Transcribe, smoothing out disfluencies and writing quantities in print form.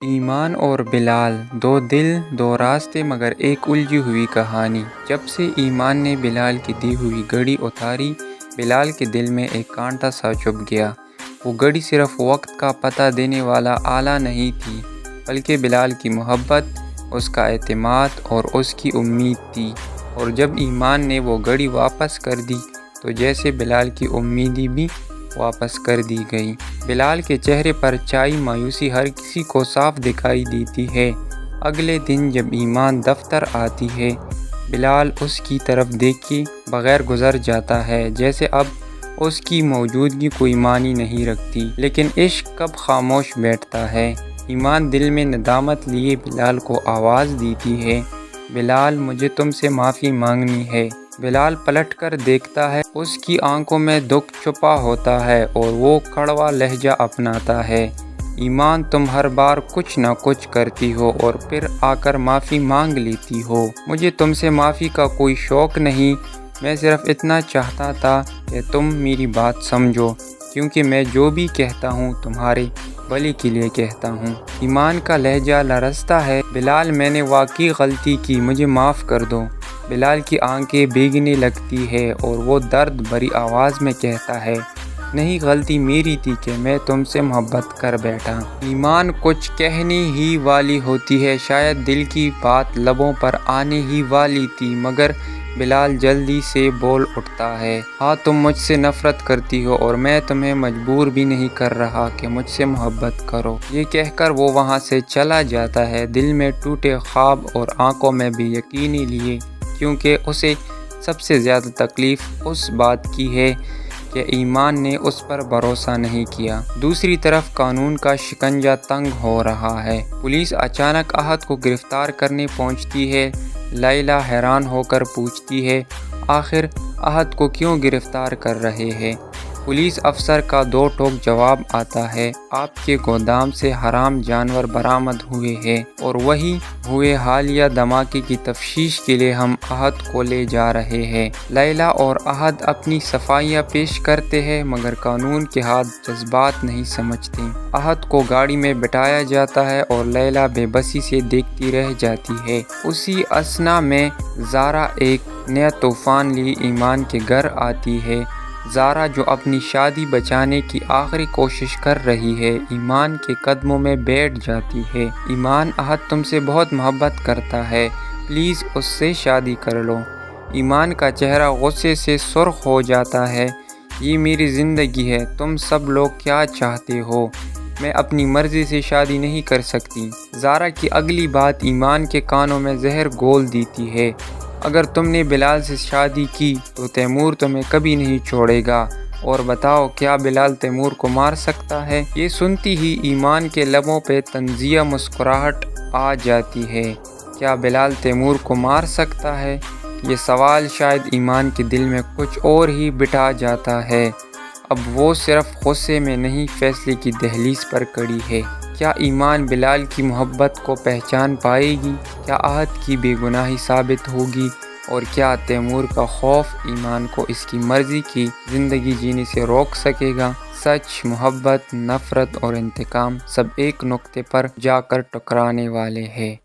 ایمان اور بلال، دو دل دو راستے مگر ایک الجھی ہوئی کہانی۔ جب سے ایمان نے بلال کی دی ہوئی گھڑی اتاری، بلال کے دل میں ایک کانٹا سا چبھ گیا۔ وہ گھڑی صرف وقت کا پتہ دینے والا آلہ نہیں تھی، بلکہ بلال کی محبت، اس کا اعتماد اور اس کی امید تھی۔ اور جب ایمان نے وہ گھڑی واپس کر دی تو جیسے بلال کی امیدیں بھی واپس کر دی گئی۔ بلال کے چہرے پر چھائی مایوسی ہر کسی کو صاف دکھائی دیتی ہے۔ اگلے دن جب ایمان دفتر آتی ہے، بلال اس کی طرف دیکھے بغیر گزر جاتا ہے، جیسے اب اس کی موجودگی کوئی معنی نہیں رکھتی۔ لیکن عشق کب خاموش بیٹھتا ہے۔ ایمان دل میں ندامت لیے بلال کو آواز دیتی ہے، بلال مجھے تم سے معافی مانگنی ہے۔ بلال پلٹ کر دیکھتا ہے، اس کی آنکھوں میں دکھ چھپا ہوتا ہے اور وہ کڑوا لہجہ اپناتا ہے، ایمان تم ہر بار کچھ نہ کچھ کرتی ہو اور پھر آ کر معافی مانگ لیتی ہو۔ مجھے تم سے معافی کا کوئی شوق نہیں، میں صرف اتنا چاہتا تھا کہ تم میری بات سمجھو، کیونکہ میں جو بھی کہتا ہوں تمہارے بھلے کے لیے کہتا ہوں۔ ایمان کا لہجہ لرزتا ہے، بلال میں نے واقعی غلطی کی، مجھے معاف کر دو۔ بلال کی آنکھیں بھیگنے لگتی ہے اور وہ درد بھری آواز میں کہتا ہے، نہیں، غلطی میری تھی کہ میں تم سے محبت کر بیٹھا۔ ایمان کچھ کہنے ہی والی ہوتی ہے، شاید دل کی بات لبوں پر آنے ہی والی تھی، مگر بلال جلدی سے بول اٹھتا ہے، ہاں تم مجھ سے نفرت کرتی ہو اور میں تمہیں مجبور بھی نہیں کر رہا کہ مجھ سے محبت کرو۔ یہ کہہ کر وہ وہاں سے چلا جاتا ہے، دل میں ٹوٹے خواب اور آنکھوں میں بے یقینی لیے، کیونکہ اسے سب سے زیادہ تکلیف اس بات کی ہے کہ ایمان نے اس پر بھروسہ نہیں کیا۔ دوسری طرف قانون کا شکنجہ تنگ ہو رہا ہے۔ پولیس اچانک احد کو گرفتار کرنے پہنچتی ہے۔ لیلی حیران ہو کر پوچھتی ہے، آخر احد کو کیوں گرفتار کر رہے ہیں؟ پولیس افسر کا دو ٹوک جواب آتا ہے، آپ کے گودام سے حرام جانور برآمد ہوئے ہیں اور وہی ہوئے حالیہ دھماکے کی تفتیش کے لیے ہم احد کو لے جا رہے ہیں۔ لیلی اور احد اپنی صفائیاں پیش کرتے ہیں، مگر قانون کے ہاتھ جذبات نہیں سمجھتے۔ احد کو گاڑی میں بٹھایا جاتا ہے اور لیلی بے بسی سے دیکھتی رہ جاتی ہے۔ اسی اثنا میں زارا ایک نیا طوفان لیے ایمان کے گھر آتی ہے۔ زارا جو اپنی شادی بچانے کی آخری کوشش کر رہی ہے، ایمان کے قدموں میں بیٹھ جاتی ہے۔ ایمان، احد تم سے بہت محبت کرتا ہے، پلیز اس سے شادی کر لو۔ ایمان کا چہرہ غصے سے سرخ ہو جاتا ہے، یہ میری زندگی ہے، تم سب لوگ کیا چاہتے ہو، میں اپنی مرضی سے شادی نہیں کر سکتی۔ زارا کی اگلی بات ایمان کے کانوں میں زہر گھول دیتی ہے، اگر تم نے بلال سے شادی کی تو تیمور تمہیں کبھی نہیں چھوڑے گا، اور بتاؤ کیا بلال تیمور کو مار سکتا ہے؟ یہ سنتی ہی ایمان کے لبوں پہ طنزیہ مسکراہٹ آ جاتی ہے، کیا بلال تیمور کو مار سکتا ہے؟ یہ سوال شاید ایمان کے دل میں کچھ اور ہی بٹھا جاتا ہے۔ اب وہ صرف غصے میں نہیں، فیصلے کی دہلیز پر کھڑی ہے۔ کیا ایمان بلال کی محبت کو پہچان پائے گی؟ کیا احد کی بے گناہی ثابت ہوگی؟ اور کیا تیمور کا خوف ایمان کو اس کی مرضی کی زندگی جینے سے روک سکے گا؟ سچ، محبت، نفرت اور انتقام سب ایک نقطے پر جا کر ٹکرانے والے ہیں۔